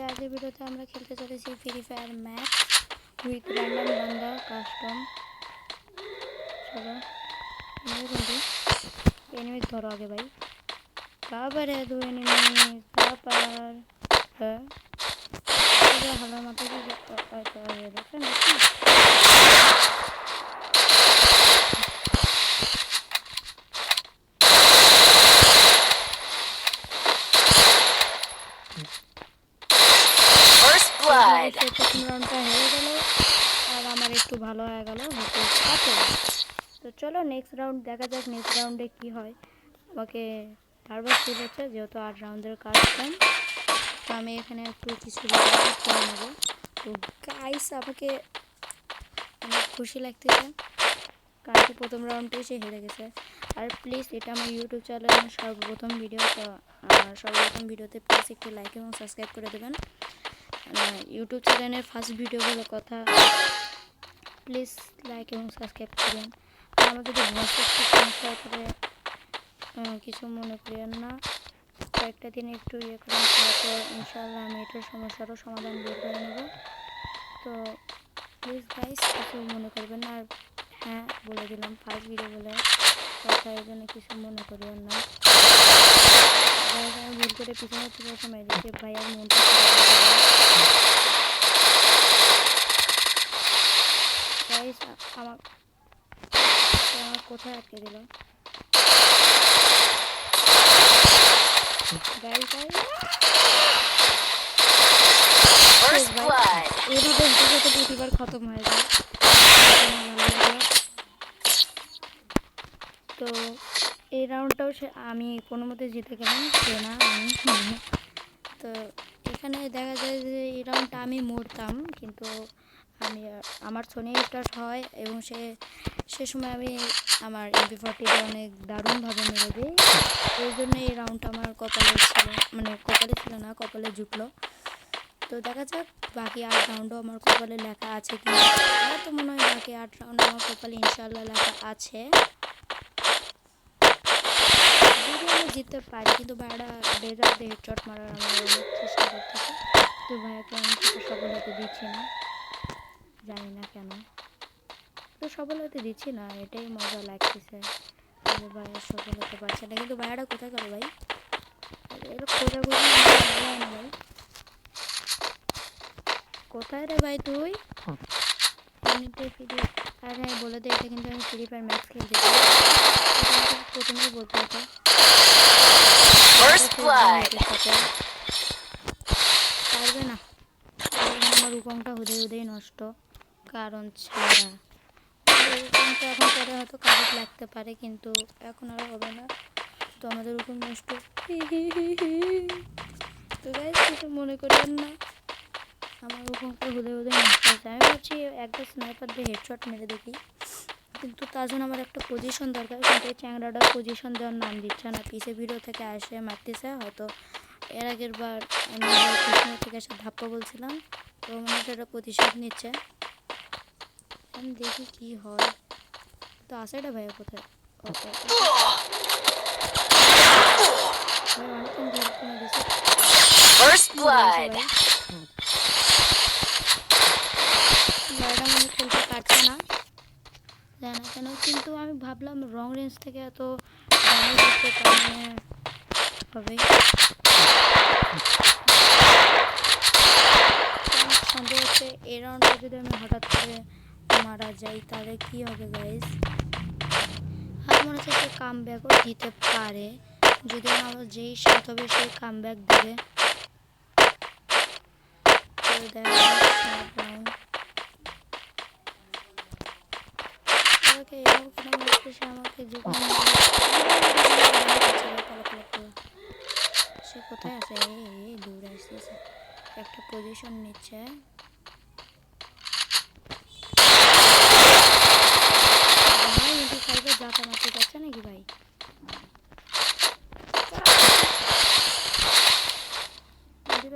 আজকের ভিডিওতে আমরা খেলতে চলেছি free fire max with random বান্দা কাস্টম। চলো বন্ধু এনিমি ধরো আগে ভাই। কাবারে দু এনিমি কাপার হ্যাঁ হালার মাথায় দেখেন প্রথম রাউন্ডটা হেরে গেল আর আমার একটু ভালো হয়ে গেল হতে পারে। তো চলো নেক্সট রাউন্ড দেখা যাক নেক্সট রাউন্ডে কি হয়। আমাকে নার্ভাস ফিল হচ্ছে যেহেতু 8 রাউন্ডের কাজ কম, তো আমি এখানে একটু কিছু করে নেবো। তো গাইস আমাকে অনেক খুশি লাগতেছে কারণ কি প্রথম রাউন্ডে সে হেরে গেছে। আর প্লিজ এটা আমার ইউটিউব চ্যানেলের সর্বপ্রথম ভিডিও, তো সর্বপ্রথম ভিডিওতে প্লিজ একটু লাইক এবং সাবস্ক্রাইব করে দেবেন। ইউটিউব চ্যানেলের ফার্স্ট ভিডিওগুলোর কথা প্লিজ লাইক এবং সাবস্ক্রাইব করবেন। আমার যদি ভয়েসে একটু সমস্যা করে কিছু মনে করেন না, কয়েকটা দিন একটু ইয়ে করেন, তারপর ইনশাআল্লাহ আমি এটার সমস্যারও সমাধান বের করে নেব। তো প্লিজ গাইস কিছু মনে করবেন না। আর হ্যাঁ বলে দিলাম ফার্স্ট ভিডিও বলে কথা, এই জন্য কিছু মনে করিও না। আমি ভুল করে পিছনে থেকে সময় দিচ্ছি ভাই, আর মনটা গাইস আমার কোথায় আটকে দিল গাইস এইভাবে হতে প্রতিবার খতম হয়ে যায়। তো এই রাউন্ডটাও আমি কোনো মতে জিতে গেলাম, সে না আমি। তো এখানে দেখা যায় যে এই রাউন্ডটা আমি মরতাম, কিন্তু আমি আমার সোনি স্টার্ট হয় এবং সে সময় আমি আমার MP40 অনেক দারুণভাবে মেরে দিই। এই জন্য এই রাউন্ডটা আমার কপালে ছিল, মানে কপালে ছিল না, কপালে জুটলো। তো দেখা যাক বাকি 8 রাউন্ডও আমার কপালে লেখা আছে কি না। আমার তো মনে হয় বাকি 8 রাউন্ড আমার কপালে ইনশাআল্লাহ লেখা আছে, যদি আমি জিততে পারি। কিন্তু ভাইয়ারা ডেজার্ট দিয়ে হেডশট মারার আমার অনেক চেষ্টা করতেছে, তো ভাইয়াকে আমি কিছু সফল হতে দিচ্ছি না, জানি না কেন। তো সফল হতে দিচ্ছি না, এটাই মজা লাগতেছে যে ভাইয়া সফল হতে পারছে না। কিন্তু ভাইয়ারা কোথায় গেল ভাই? এর খোঁজাখুঁজি না ভাই, কোথায় রে ভাই তুই? এমনিতে ফিরে আর হ্যাঁ বলে দে, এটা কিন্তু আমি ফ্রি ফায়ার ম্যাক্স খেলতে প্রথমেই বলতে হতো। পারবে না, আমার রূপমটা হুদেই নষ্ট, কারণ ছাড়া রূপমটা এখন পরে হয়তো কাজে লাগতে পারে, কিন্তু এখন আর হবে না। তো আমাদের রূপম নষ্ট। তো গাইস কিছু মনে করেন না, আমার রূপমটা হুদেই নষ্ট হয়েছে। আমি ভাবছি একটা স্নাইপার দিয়ে হেডশট মেরে দেখি, কিন্তু তার জন্য আমার একটা পজিশন দরকার। কিন্তু এই চ্যাংড়াটা পজিশন দেওয়ার নাম দিচ্ছে না, পিছে ভিডিও থেকে আসে মারতেছে। হয়তো এর আগের বার আমি পিছনের থেকে এসে ধাপ্পা বলছিলাম, তো মানে সেটা প্রতিশোধ নিচ্ছে। আমি দেখি কি হয়। তো আসাটা ভাইয়া কোথায়? অনেকক্ষণ ধরে কমে গেছে গাড়িটা মনে খেলতে পারছে না, জানা কেন। কিন্তু আমি ভাবলাম রং রেঞ্জ থেকে এত ড্যামেজ হচ্ছে, তার মানে হবে সন্দেহ হচ্ছে এই রাউন্ডটা যদি আমি হঠাৎ করে মারা যাই তাহলে কি হবে গাইজ। আমার মনে হচ্ছে সে কাম ব্যাকও দিতে পারে, যদি আমার যেই সাথ হবে সে কাম ব্যাক দেবে। সে কোথায় আছে? এই দৌড়ে আসতেছে, একটা পজিশন নিচ্ছে। ভাই MP5 জাতা মারতে যাচ্ছে নাকি ভাই?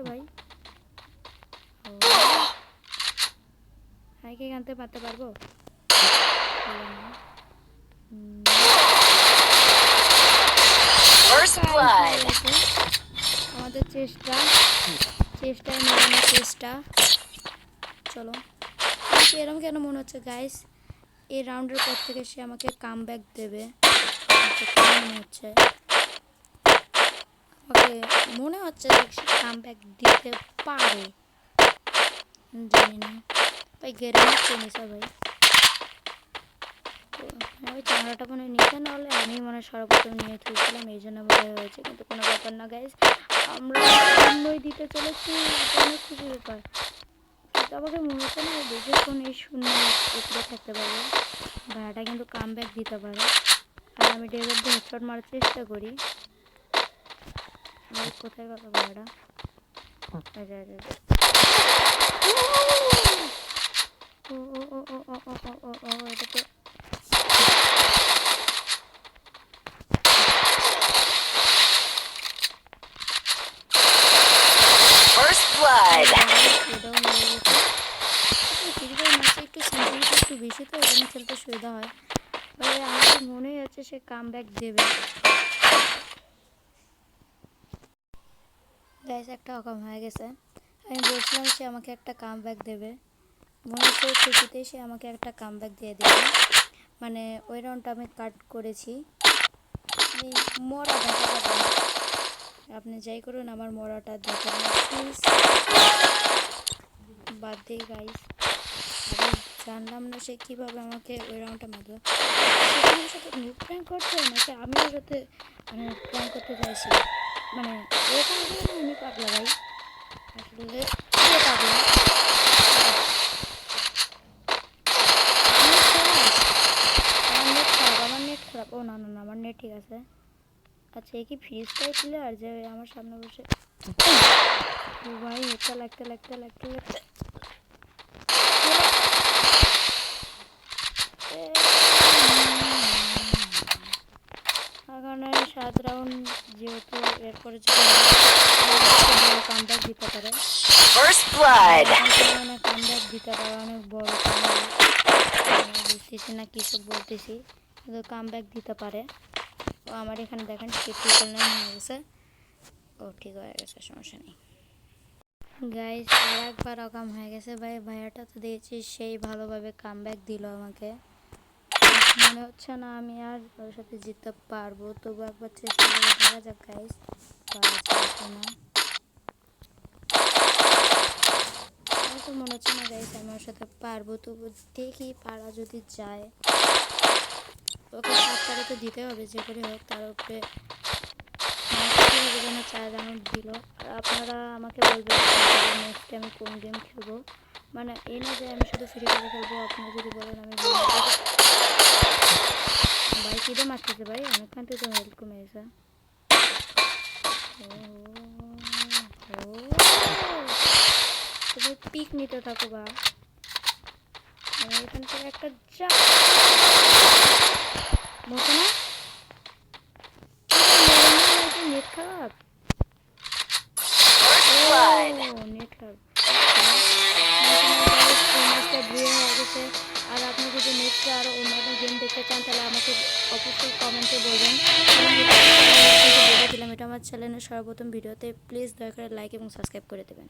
ভাই হাইকে আনতে পারতে পারবো? আমাদের চেষ্টা চেষ্টায় মেলানোর চেষ্টা। চলো, কিন্তু এরকম কেন মনে হচ্ছে গাইস, এই রাউন্ডের পর থেকে সে আমাকে কাম ব্যাক দেবে মনে হচ্ছে। আমাকে মনে হচ্ছে যে সে কাম ব্যাক দিতে পারে, জানি না ভাই। গেরে নিচ্ছে নিশা ভাই, ওই চামড়াটা মনে নিচে, নাহলে আমি মনে সর্বপ্রথম নিয়ে খেলছিলাম, এই জন্য মনে হয়েছে। কিন্তু কোনো ব্যাপার না গাইস, আমরা শূন্যই দিতে চলেছি, এটা অনেক খুশি ব্যাপার। কিন্তু আমাকে মনে হচ্ছে না বেশিক্ষণ এই শূন্য উপরে থাকতে পারবে। ভাড়াটা কিন্তু কাম ব্যাক দিতে পারে। আর আমি ডেভার দিয়ে হেডশট মারার চেষ্টা করি। কোথায় গেল ভাড়াটা? আচ্ছা আচ্ছা ও ও ও ও ও ও ও ও ও এটা তো First blood. এটাও মেরে গেছে। ফ্রি ফায়ার ম্যাচে একটু সেন্সিটিভিটি একটু বেশি, তো এখানে খেলতে সুবিধা হয়। তবে আমার তো মনেই হচ্ছে সে কাম ব্যাক দেবে। গাইস একটা অকাম হয়ে গেছে। আমি বলছিলাম সে আমাকে একটা কাম ব্যাক দেবে, মনে হচ্ছে খুশিতেই সে আমাকে একটা কাম ব্যাক দিয়ে দেবে। মানে ওই রাউন্ডটা আমি কাট করেছি। মরা দেখা যাবে না, আপনি যাই করুন আমার মরাটা দেখেন না প্লিজ। বাদ দিই গাইস, আমি জানলাম না সে কীভাবে আমাকে ওই রাউন্ডটা মারলো। সে আমার সাথে নুক প্র্যাঙ্ক করছে নাকি আমি ওর সাথে মানে প্র্যাঙ্ক করতে চাইছি। মানে ও পাগলা না আমি পাগলা ভাই, আসলে ও পাগলা। আমার নেট খারাপ, আমার নেট খারাপ। ও না না না, আমার নেট ঠিক আছে। আচ্ছা, এ কি ফ্রি স্টাইল প্লেয়ার যে আমার সামনে বসে? ও ভাই, এটা লাগতে লাগতে লাগতে লাগতে এখানে 7 রাউন্ড, যেহেতু এরপরে যদি কামব্যাক দিতে পারে, First blood. মানে কামব্যাক দিতে পারে অনেক বড় বুঝতেছি না কী সব বলতেছি, কিন্তু কামব্যাক দিতে পারে। ও আমার এখানে দেখেন ট্রিপল 9 হয়ে গেছে। ও ঠিক হয়ে গেছে, সমস্যা নেই গাইস। আর একবার অকাম হয়ে গেছে ভাই। ভাইয়াটা তো দিয়েছি, সেই ভালোভাবে কামব্যাক দিল আমাকে। মনে হচ্ছে না আমি আর ওর সাথে জিততে পারবো, তবু একবার চেষ্টা করে দেখা যাক গাইস, পারা যায় কিনা। আমার তো মনে হচ্ছে না গাইস আমি ওর সাথে পারবো, তবু দেখি পারা যদি যায়। ওকে 7 তো দিতে হবে যে করে হোক, তার উপরে যেন 4 রাউন্ড দিল। আর আপনারা আমাকে বলবেন নেক্সট আমি কোন গেম খেলবো, মানে এই না যে আমি শুধু ফ্রি ফায়ার খেলবো। আপনারা যদি বলেন আমি ভাই কিদে মারতেছে ভাই, অনেকক্ষণ তো হেল্প কমে গেছে। তুমি পিক নিতে থাকো বা আমি এখান থেকে একটা যা বলতো না নেট খারাপ, নেট খারাপ হয়ে গেছে। আর আপনি যদি নেক্সটে আরও অন্যান্য গেম দেখতে চান তাহলে আমাকে অবশ্যই কমেন্টে বলবেন। বলে দিলাম এটা আমার চ্যানেলের সর্বপ্রথম ভিডিওতে, প্লিজ দয়া করে লাইক এবং সাবস্ক্রাইব করে দেবেন।